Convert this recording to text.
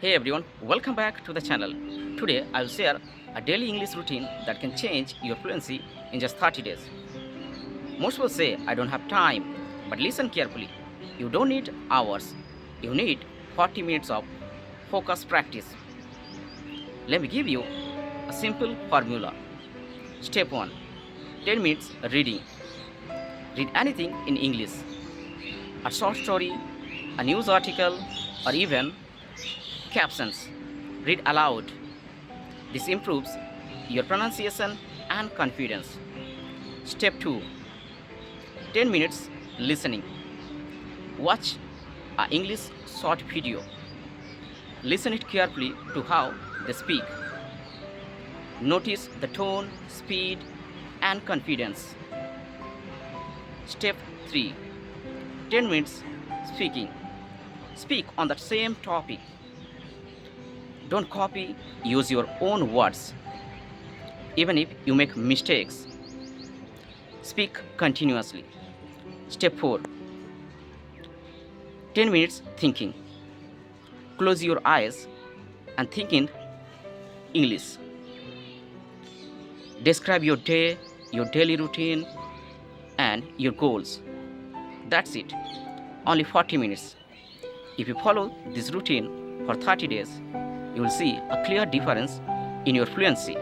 Hey everyone, welcome back to the channel. Today I will share a daily English routine that can change your fluency in just 30 days. Most people say I don't have time, but listen carefully. You don't need hours. You need 40 minutes of focused practice. Let me give you a simple formula. Step 1. 10 minutes reading. Read anything in English. A short story, a news article, or even captions. Read aloud. This improves your pronunciation and confidence. Step 2. 10 minutes listening. Watch a English short video. Listen it carefully to how they speak. Notice the tone, speed, and confidence. Step 3. 10 minutes speaking. Speak on the same topic. Don't copy, use your own words. Even if you make mistakes, speak continuously. Step 4. 10 minutes thinking. Close your eyes and think in English. Describe your day, your daily routine, and your goals. That's it. Only 40 minutes. If you follow this routine for 30 days, you will see a clear difference in your fluency.